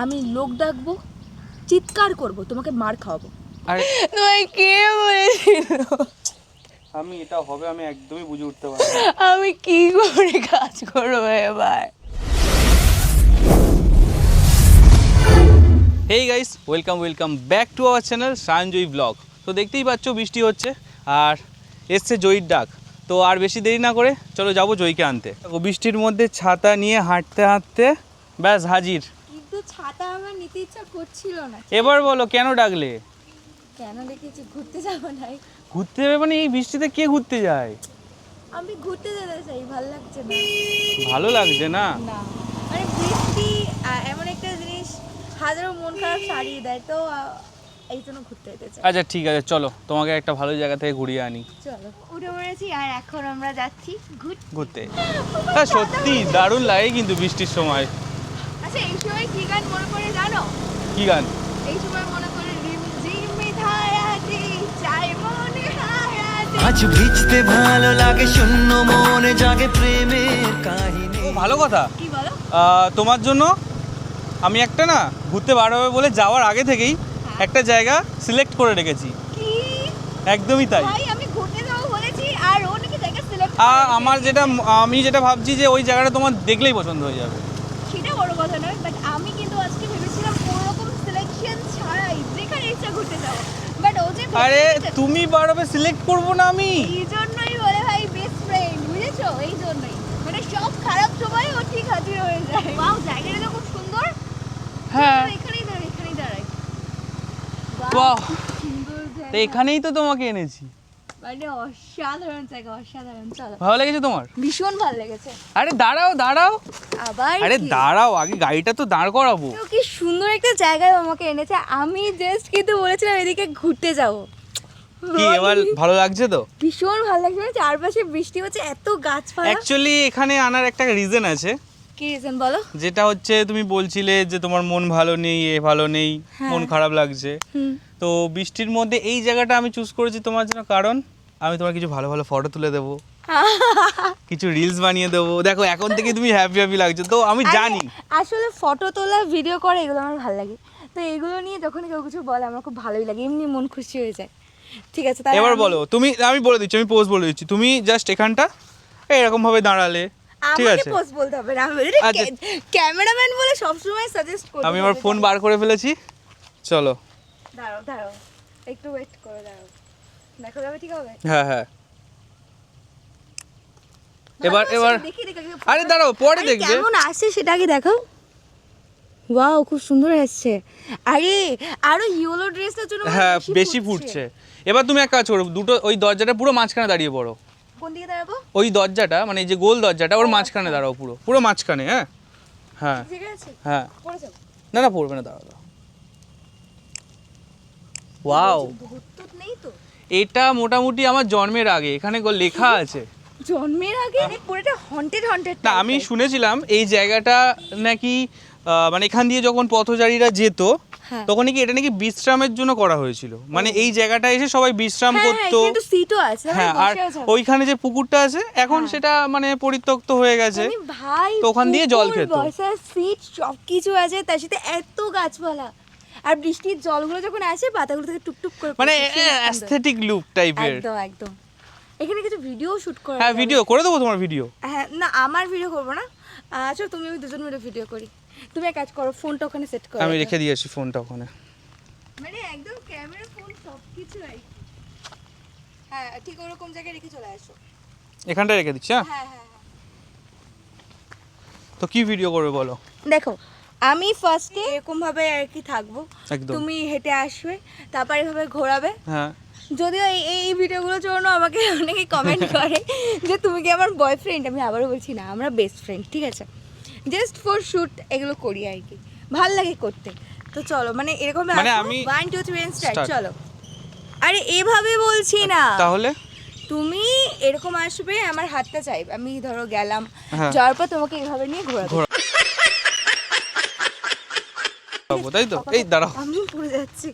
আমি লোক ডাকবো, চিৎকার করব, তোমাকে মার খাওয়াবো। আরে তোমায় কে বলেছিল আমি এটা হবে আমি একদমই বুঝে উঠতে পারি না। আমি কি করে কাজ করবো এবার? Hey guys, welcome back to our channel Sayanjayee vlog. তো দেখতেই পাচ্ছ বৃষ্টি হচ্ছে আর এসছে জয়ীর ডাক। তো আর বেশি দেরি না করে চলো যাবো জয়ীকে আনতে। ও বৃষ্টির মধ্যে ছাতা নিয়ে হাঁটতে হাঁটতে ব্যাস হাজির। কিন্তু ছাতা আমার নিতে ইচ্ছা করছিল না। এবার বলো কেন ডাকলে? কেন ডেকেছি? ঘুরতে যাবো নাই? ঘুরতে যাবে মানে এই বৃষ্টিতে কে ঘুরতে যায়? আমি ঘুরতে যেতে চাই, ভালো লাগছে না। ভালো লাগছে না? না মানে বৃষ্টি এমন একটা জিনিস হাজারো মন খারাপ সারিয়ে দেয়, তো এই জন্য ঘুরতে যেতে চাই। আচ্ছা ঠিক আছে, চলো তোমাকে একটা ভালো জায়গা থেকে ঘুরিয়ে আনি। চলো, উঠে পড়েছি আর এখন আমরা যাচ্ছি ঘুরতে। হ্যাঁ সত্যি দারুণ লাগে কিন্তু বৃষ্টির সময়। আচ্ছা এই সময় কি গান মনে পড়ে জানো? কি গান? এই সময় মনে করে রিমঝিম ধারাতে চাই মনে হারাতে। আজ ভিজতে ভালো লাগে, শূন্য মনে জাগে প্রেমের কাহিনী। ও ভালো কথা। কি বলো? তোমার জন্য আমি একটা না ঘুরতে বার হবে বলে যাওয়ার আগে থেকেই একটা জায়গা সিলেক্ট করে রেখেছি। কি? একদমই তাই। ভাই আমি ঘুরতে যাবো বলেছি আর ও নাকি জায়গা সিলেক্ট আমি যেটা ভাবছি যে ওই জায়গাটা তোমার দেখলেই পছন্দ হয়ে যাবে। সেটা বড় কথা নয়, বাট আমি কিন্তু আজকে ভেবেছিলাম কোনো রকম সিলেকশন ছাড়াই যেখানে ইচ্ছা ঘুরতে যাবো, বাট ও যে আরে তুমি বার হবে সিলেক্ট করবো না আমি? এই জন্যই বলে ভাই বেস্ট ফ্রেন্ড, বুঝেছো? এই জন্যই মানে সব খারাপ সময় ও ঠিক হাজির হয়ে যায়। ওয়াও, জায়গাটা তো খুব সুন্দর। হ্যাঁ এখানেই দাঁড়াই। বাহ, সুন্দর তো জায়গা, এখানেই তো তোমাকে এনেছি। মানে অসাধারণ জায়গা, অসাধারণ। চলো, ভালো লেগেছে তোমার? ভীষণ ভালো লেগেছে। আরে দাঁড়াও আবার আরে কি? দাঁড়াও, আগে গাড়িটা তো দাঁড় করাবো। তো কি সুন্দর একটা জায়গায় আমাকে এনেছে, আমি জাস্ট কিন্তু বলেছিলাম এদিকে ঘুরতে যাব। কি এবার ভালো লাগছে তো? ভীষণ ভালো লাগছে, মানে চারপাশে বৃষ্টি হচ্ছে, এত গাছপালা। অ্যাকচুয়ালি এখানে আনার একটা রিজন আছে। কি রিজন বলো? যেটা হচ্ছে তুমি বলছিলে যে তোমার মন ভালো নেই, ভালো নেই, হ্যাঁ। মন খারাপ লাগছে। তো বৃষ্টির মধ্যে এই জায়গাটা আমি চুজ করেছি তোমার জন্য, কারণ আমি তোমার কিছু ভালো ভালো ফটো তুলে দেবো, কিছু রিলস বানিয়ে দেবো। দেখো এখন থেকে তুমি হ্যাপি লাগছে, তো আমি জানি। আসলে ফটো তোলা, ভিডিও করা এগুলো আমার ভালো লাগে, তো এগুলো নিয়ে যখন কেউ কিছু বলে আমার খুব ভালোই লাগে, এমনি মন খুশি হয়ে যায়। ঠিক আছে, তাহলে এবার বলো তুমি, আমি বলে দিচ্ছি, আমি পোজ বলে দিচ্ছি, তুমি জাস্ট এখানটা এরকম ভাবে দাঁড়ালে, ঠিক আমাকে আছে? পোজ বলতে হবে না, আমি আচ্ছা। ক্যামেরাম্যান বলে সবসময় সাজেস্ট করি। আমি আমার ফোন বার করে ফেলেছি, চলো। দাঁড়াও একটু ওয়েট করো, দাঁড়াও, দেখা যাবে, ঠিক হবে? হ্যাঁ এবার দেখি আরে দাঁড়াও, পরে দেখবে। কেমন আসছে সেটা আগে দেখাও। ওয়াও, খুব সুন্দর আসছে। আরে আরো ইয়েলো ড্রেসটার জন্য মনে হয় হ্যাঁ বেশি ফুটছে। এবার তুমি এক কাজ করো, দুটো ওই দরজাটা পুরো মাঝখানে দাঁড়িয়ে পড়ো। কোন দিকে দাঁড়াবো? ওই দরজাটা মানে এই যে গোল দরজাটা ওর মাঝখানে দাঁড়াও, পুরো মাঝখানে। হ্যাঁ হ্যাঁ ঠিক আছে, হ্যাঁ, পড়ে যাও। না পড়বে না, দাঁড়াও। ওয়াও, ভূত নেই তো? এটা মোটামুটি আমার জন্মের আগে এখানে লেখা আছে। জন্মের আগে? পুরোটা হন্টেড না আমি শুনেছিলাম এই জায়গাটা নাকি মানে এখান দিয়ে যখন পথচারীরা যেত হ্যাঁ। তখন নাকি এটা নাকি বিশ্রামের জন্য করা হয়েছিল, মানে এই জায়গাটা এসে সবাই বিশ্রাম করতো। কিন্তু সিটও আছে, হ্যাঁ, আর ওইখানে যে পুকুরটা আছে এখন সেটা মানে পরিত্যক্ত হয়ে গেছে, ভাই তো ওখান দিয়ে জল খেত। বসার সিট সবকিছু আছে, তার সাথে এত গাছপালা, আর বৃষ্টির জলগুলো যখন আসে পাতাগুলো থেকে টুকটুক করে মানে পড়ছে, খুব সুন্দর। অ্যাস্থেটিক লুক টাইপের। একদম এখানে কিছু ভিডিও শুট করা হ্যাঁ যাবে। ভিডিও করে দেবো, তোমার ভিডিও। হ্যাঁ, না আমার ভিডিও করবো না, আচ্ছা তুমি আমি দুজন মিলে ভিডিও করি। তুমি এক কাজ করো, ফোনটা ওখানে সেট করো। আমি রেখে দিয়েছি ফোনটা ওখানে। মানে একদম ক্যামেরা, ফোন সবকিছু রাই। হ্যাঁ ঠিক ওরকম জায়গায় রেখে চলে আসো। এখানটা রেখে দিচ্ছি। হ্যাঁ হ্যাঁ হ্যাঁ তো কি ভিডিও করবে বলো? দেখো, আমি ফার্স্টে এরকম ভাবে আর কি থাকবো, একদম। তুমি হেঁটে আসবে, তারপর এভাবে ঘোরাবে। হ্যাঁ যদিও এই ভিডিওগুলোর জন্য আমাকে অনেকে কমেন্ট করে যে তুমি কি আমার বয়ফ্রেন্ড, আমি আবারও বলছি না, আমরা বেস্ট ফ্রেন্ড, ঠিক আছে? জাস্ট ফর শুট এগুলো করি আর কি, ভাল লাগে করতে। তো চলো, মানে এরকম মানে আমি 1 2 3 স্টার্ট, start। চলো। আরে এভাবে বলছি না, তাহলে তুমি এরকম আসবে, আমার হাতটা চাইবে, আমি ধরো গেলাম, হ্যাঁ। যাওয়ার পর তোমাকে এইভাবে নিয়ে ঘোরাবো। তাই তো, এই দাঁড়াও, আমি পড়ে যাচ্ছি।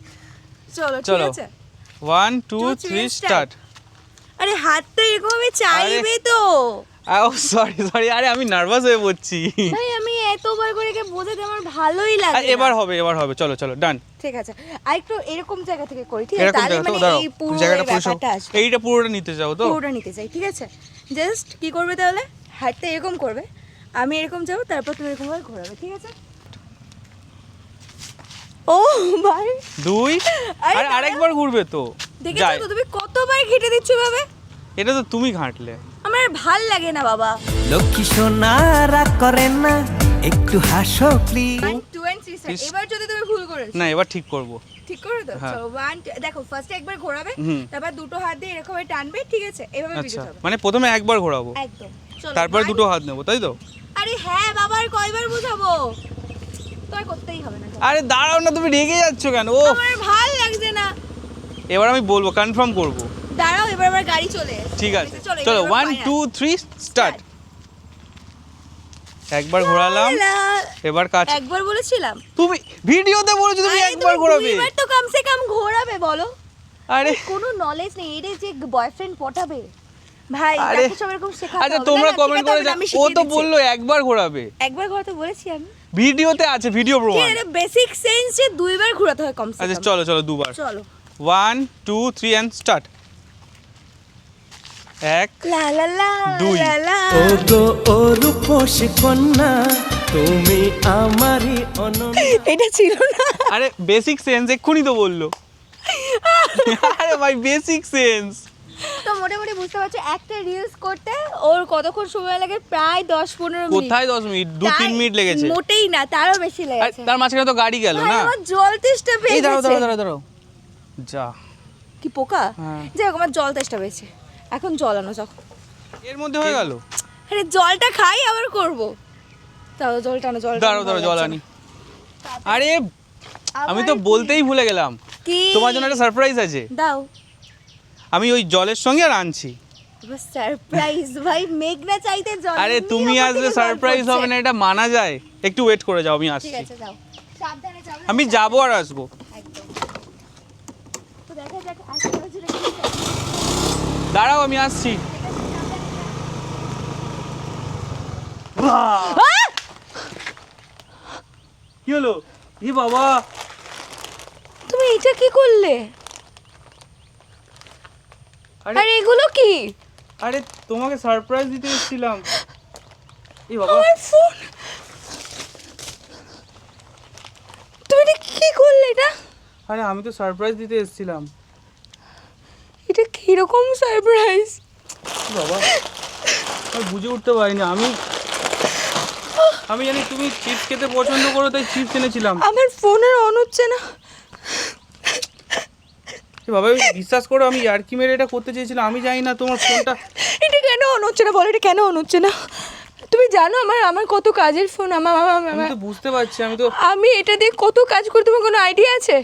চলো ঠিক চলো। আছে, 1 2 3 স্টার্ট। আরে হাতটা এরকম ভাবে চাইবে তো। ও সরি, আরে আমি নার্ভাস হয়ে পড়ছি। ভাই আমি এতবার করে কে বোঝাতে আমার ভালোই আর লাগে এবার না। হবে চলো ডান। ঠিক আছে, আর একটু এরকম জায়গা থেকে করি, ঠিক আছে? এরকম তাহলে জায়গা তো মানে দাঁড়াও, এই পুরো জায়গাটা পুরো ব্যাপারটা আসবে। এইটা পুরোটা নিতে চাও তো? পুরোটা নিতে চাই, ঠিক আছে? জাস্ট কি করবে তাহলে, হাতটা এরকম করবে, আমি এরকম যাবো, তারপর তুমি এরকম ভাবে ঘোরাবে, ঠিক আছে? ও ভাই, 2 আরে আর দাঁড়াও। আরেকবার ঘুরবে তো। দেখেছো যাই, তো তুমি কতবার ঘেটে দিচ্ছ ভাবে? এটা তো তুমি ঘাঁটলে। আমার ভাল লাগে না বাবা। লক্ষ্মী সোনা রাগ করেন না, একটু হাসো প্লিজ। 1 2 and 3 start। এবার যদি তুমি ভুল করেছো, না এবার ঠিক করব। ঠিক করে তো? হ্যাঁ। চলো 1 দেখো, ফার্স্টে একবার ঘোরাবে, হুম। তারপর দুটো হাত দিয়ে এরকম ভাবে টানবে, ঠিক আছে? এভাবে আচ্ছা পিছতে হবে মানে প্রথমে একবার ঘোরাবো, একদম। চলো তারপরে 1 দুটো হাত নেবো, তাই তো? আরে হ্যাঁ বাবা, আর কয়বার বুঝাবো? তোর করতেই হবে না। চলো। আরে দাঁড়াও না, তুমি রেগে যাচ্ছ কেন? ও আমার ভাল লাগছে না। এবার আমি বলবো, কনফার্ম করব। দাঁড়াও, এবার আমার গাড়ি চলে এসেছে। ঠিক আছে চলো চলো, এবার 1 2 3 স্টার্ট। একবার ঘোরালাম, এবার কাজ। একবার বলেছিলাম। তুমি ভিডিওতে বলেছো তুমি আরে একবার তুমি ঘোরাবে। দুইবার তো কমসে কম ঘোরাবে বলো। আরে কোনো নলেজ নেই, এর যে বয়ফ্রেন্ড পটাবে ভাই, আরে, তাকে সব এরকম শেখাতে আচ্ছা হবে। তোমরা না, না, কমেন্ট শেখাতে করে হবে না, আমি ও শিখিয়ে তো দিচ্ছি। বললো একবার ঘোরাবে। একবার ঘোরাতে বলেছি আমি। ভিডিওতে আছে, ভিডিও কি প্রমাণ। এটা বেসিক সেন্স যে দুইবার ঘোরাতে হয় কমসে আচ্ছা কম। চলো চলো দুবার। চলো 1 2 3 এন্ড স্টার্ট। 1 লা লা লা দুই। লা লা। ও গো ও রূপসী কন্যা, তুমি আমারই অনন্য। এটা ছিল না। আরে বেসিক সেন্স এক্ষুনি তো বললো। আরে ভাই বেসিক সেন্স। তো মোটামুটি বুঝতে পারছো একটা রিলস করতে ওর কতক্ষণ সময় লাগে? প্রায় 10-15 মিনিট। কোথায় 10 মিনিট, 2-3 মিনিট লেগেছে। মোটেই না, তারও বেশি আর লেগেছে। তার মাঝখানে তো গাড়ি গেল ভাই, না। আমার জল তেষ্টা পেয়ে এই দাঁড়াও গেছে। দাঁড়াও দাঁড়াও দাঁড়াও। যা, কি পোকা? হ্যাঁ। যাই হোক, আমার জল তেষ্টা পেয়েছে, এখন জল আনো যাও। এর মধ্যে হয়ে গেল। আরে জলটা খাই আবার করব। তাও জলটা আনো, জলটা দাঁড়াও আনো, দাঁড়াও ভালো জল লাগছে আনি। না। আরে আমি তো আবার বলতেই ভুলে গেলাম, কি? তোমার জন্য একটা সারপ্রাইজ আছে। দাও। আমি ওই জলের সঙ্গে আর আনছি। সারপ্রাইজ ভাই, মেঘনা চাইতে জল। আরে এমনি তুমি ওপর আসলে থেকে জল সারপ্রাইজ পড়ছে। হবে না, এটা মানা যায়। একটু ওয়েট করে যাও, আমি ঠিক আসছি। আছে, যাও সাবধানে যাও। আমি যাবো আর আসবো। একদম। তো দেখা যাক আজকে জুড়ে কি হয়। দাঁড়াও আমি আসছি। ঠিক আছে, সাবধানে যাও। বাহ! কি হলো? ই বাবা, তুমি এটা কি করলে? আরে আর এগুলো কি? আরে তোমাকে সারপ্রাইজ দিতে এসেছিলাম। ই বাবা, আমার ফোন। তুমি এটা কি করলে? এটা আরে আমি তো সারপ্রাইজ দিতে এসেছিলাম। এটা কিরকম সারপ্রাইজ? ই বাবা, আমি বুঝে উঠতে পারিনি। আমি জানি তুমি চিপস খেতে পছন্দ করো, তাই চিপস এনেছিলাম। আমার ফোনের অন হচ্ছে না। এ বাবা বিশ্বাস করো, আমি ইয়ার্কি মেরে এটা করতে চেয়েছিলাম। আমি জানি না তোমার ফোনটা। এটা কেন অন হচ্ছে না বলো, এটা কেন অন হচ্ছে না? তুমি জানো আমার কত কাজের ফোন। আমি তো বুঝতে পারছি, আমি এটা দিয়ে কত কাজ করি, তোমার কোনো আইডিয়া আছে?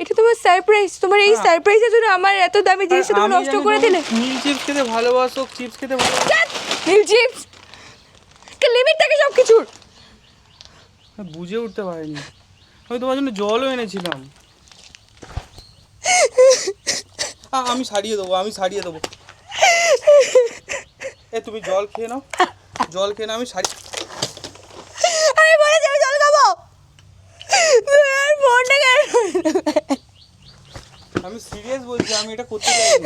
এটা তোমার সারপ্রাইজ, তোমার এই হ্যাঁ। সারপ্রাইজের জন্য আমার এত দামি জিনিসটা তুমি আমি নষ্ট জানি করে তুমি দিলে। নীল চিপস খেতে ভালোবাসো, চিপস খেতে ভালোবাসো। নীল চিপস, লিমিট থাকে সব কিছুর। আমি বুঝে উঠতে পারিনি। আমি তোমার জন্য জলও এনেছিলাম। আমি সারিয়ে দেবো, আমি সারিয়ে দেবো। এ তুমি জল খেয়ে নাও, জল খেয়ে নাও, আমি সারিয়ে। আমি বলেছি আমি জল খাবো। তুমি আর ফোনটা কেন? আমি সিরিয়াস বলছি, আমি এটা করতে চাইনি।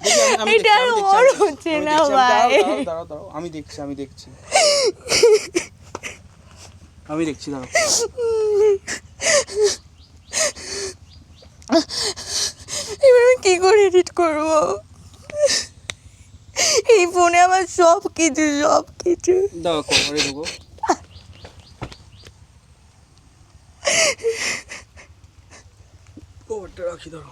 দেখি, আমি এটা আর দেখছি, ওর হচ্ছে না ভাই। দাঁড়াও দাঁড়াও, আমি দেখছি আমি দেখছি দাঁড়াও। এবার আমি কি করে এডিট করব? এই ফোনে আমার সব কিছু দাও কভারে দেবো। কভারটা রাখি, ধরো।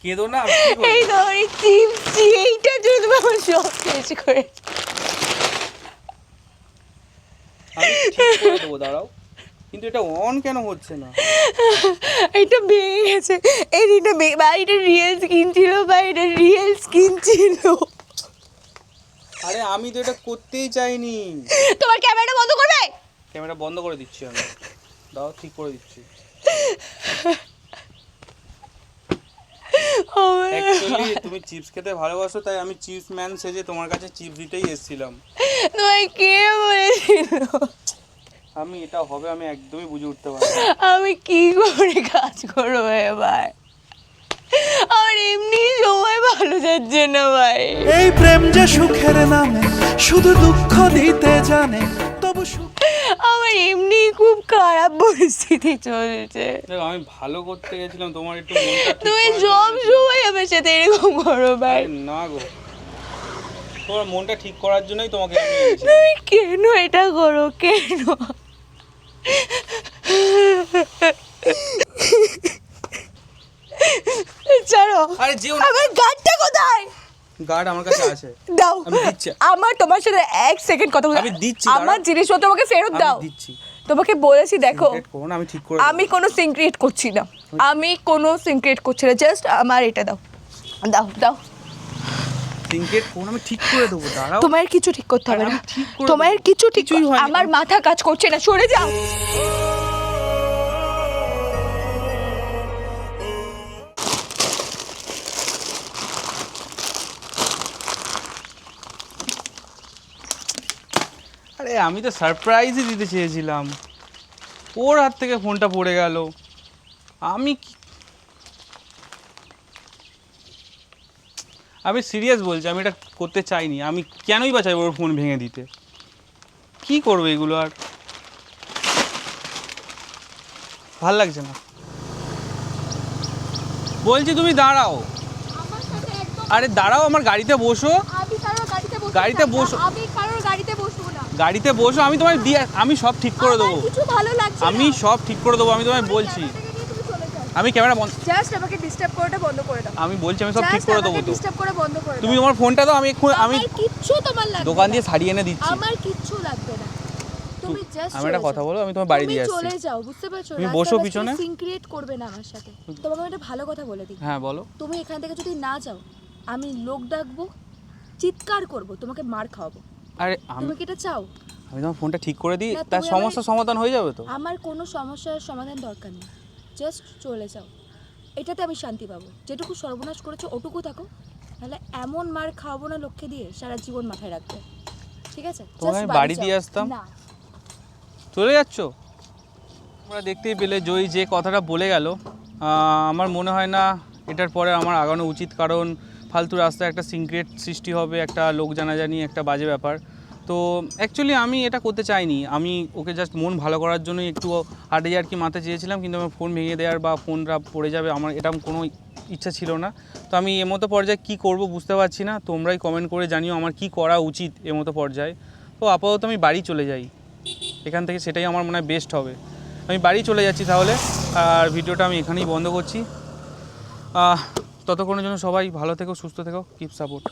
কেঁদো না, কি করবো? এই ধরে চিপছি, এইটা যদি তুমি আমার সব শেষ করে। আমি ঠিক করে দেবো, দাঁড়াও। কিন্তু এটা অন কেন হচ্ছে না? এটা ভেঙে গেছে। এটা এটা রিয়েল স্কিন ছিল বা এটা রিয়েল স্কিন ছিল। আরে আমি তো এটা করতেই চাইনি। তোমার ক্যামেরাটা বন্ধ করবে? ক্যামেরা বন্ধ করে দিচ্ছি আমি। দাও, ঠিক করে দিচ্ছি। অ্যাকচুয়ালি তুমি চিপস খেতে ভালোবাসো, তাই আমি চিপস ম্যান সেজে তোমার কাছে চিপস দিতেই এসেছিলাম। তোমায় কে বলেছিল? আমি এটা হবে আমি একদমই বুঝে উঠতে পারি না। আমি কি করে কাজ করবো এবার? আমার এমনি সময় ভালো যাচ্ছে না ভাই। এই প্রেম যে সুখের নামে শুধু দুঃখ দিতে জানে, তবু সুখ আমার এমনি খুব খারাপ পরিস্থিতি চলছে। দেখো আমি ভালো করতে গেছিলাম, তোমার একটু মনটা ঠিক তুমি করার সব জন্য- সময় আমার সাথে এরকম করো ভাই। আরে না গো, তোমার মনটা ঠিক করার জন্যই তোমাকে আমি এনেছি। তুমি কেন এটা করো কেন? ছাড়ো। আরে যেও না, আমার গাড়িটা কোথায়? গার্ড আমার কাছে আছে। দাও। আমি দিচ্ছি। আমার তোমার সাথে 1 সেকেন্ড কথা বলতে। আমি দিচ্ছি, আমার দাঁড়াও। জিনিসপত্র আমাকে ফেরত আমি দাও। দিচ্ছি। তোমাকে বলেছি দেখো, Secret করো না, আমি ঠিক করে আমি কোনো সিন ক্রিয়েট করছি না। আমি কোনো সিন ক্রিয়েট করছি না, জাস্ট আমার এটা দাও। দাও দাও। সিনক্রেট করো না, আমি ঠিক করে দেবো, দাঁড়াও। তোমার কিছু ঠিক করতে হবে আরে না। আমি ঠিক করে তোমার দেবো। কিছু ঠিক কিছুই হয়নি। আমার মাথা কাজ করছে না, সরে যাও। আরে আমি তো সারপ্রাইজই দিতে চেয়েছিলাম, ওর হাত থেকে ফোনটা পড়ে গেল। আমি আমি সিরিয়াস বলছি, আমি এটা করতে চাইনি। আমি কেনই বা চাইবো ওর ফোন ভেঙে দিতে? কি করবে এগুলো? আর ভাল লাগছে না। বলছি তুমি দাঁড়াও। আমার সাথে একদম আরে দাঁড়াও, আমার গাড়িতে বসো। আমি কারোর গাড়িতে বসবো গাড়িতে না। বসো। আমি কারোর গাড়িতে বসবো না। গাড়িতে বসো, আমি তোমায় দিয়ে আমি সব ঠিক করে আমার দেবো। কিছু ভালো লাগছে না। আমি সব ঠিক করে দেবো, আমি তোমায় বলছি। আমি ক্যামেরা বন্ধ, জাস্ট আমাকে ডিস্টার্ব করাটা বন্ধ করে দাও। আমি বলছি আমি সব ঠিক করে দেবো তো। ডিস্টার্ব করে বন্ধ করে দাও। তুমি তোমার ফোনটা দাও, আমি এক্ষুনি আমি আমার কিচ্ছু তোমার লাগবে দোকান না। দিয়ে সারিয়ে এনে দিচ্ছি। আমার কিচ্ছু লাগবে না। তুমি জাস্ট আমি একটা কথা বলো, আমি তোমার বাড়ি দিয়ে তুমি আসছি। চলে যাও, বুঝতে পারছো? তুমি বসো পিছনে। সিন ক্রিয়েট করবে না আমার সাথে। তোমাকে আমি একটা ভালো কথা বলে দিই। হ্যাঁ বলো। তুমি এখান থেকে যদি না যাও, আমি লোক ডাকবো, চিৎকার করব, তোমাকে মার খাওয়াবো। আরে আমি তুমি কি এটা চাও? আমি তোমার ফোনটা ঠিক করে দিই, না, তার তুমি সমস্যার সমাধান হয়ে যাবে তো। আমার কোনো সমস্যার সমাধান দরকার নেই, জাস্ট চলে যাও। এটাতে আমি শান্তি পাবো। যেটুকু সর্বনাশ করেছো ওটুকু থাকো, তাহলে এমন মার খাওয়াবো না লক্ষ্যে দিয়ে, সারা জীবন মাথায় রাখবে, ঠিক আছে? তোমাকে Just আমি বাড়ি বাড়ি দিয়ে যাও। আসতাম। না, চলে যাচ্ছো? তোমরা দেখতেই পেলে জয়ী যে কথাটা বলে গেল, আমার মনে হয় না এটার পরে আমার আগানো উচিত, কারণ ফালতু রাস্তায় একটা সিক্রেট সৃষ্টি হবে, একটা লোক জানাজানি, একটা বাজে ব্যাপার। তো অ্যাকচুয়ালি আমি এটা করতে চাইনি। আমি ওকে জাস্ট মন ভালো করার জন্যই একটু আডে আর কি মাথা চেয়েছিলাম, কিন্তু আমার ফোন ভেঙে দেওয়ার বা ফোনটা পড়ে যাবে আমার এরকম কোনো ইচ্ছা ছিল না। তো আমি এমতো পর্যায়ে কী করব বুঝতে পারছি না। তোমরাই কমেন্ট করে জানিও আমার কি করা উচিত এমতো পর্যায়ে। তো আপাতত আমি বাড়ি চলে যাই এখান থেকে, সেটাই আমার মনে হয় বেস্ট হবে। আমি বাড়ি চলে যাচ্ছি তাহলে, আর ভিডিওটা আমি এখানেই বন্ধ করছি। ততক্ষণের জন্য সবাই ভালো থেকো, সুস্থ থেকো, কিপ সাপোর্ট।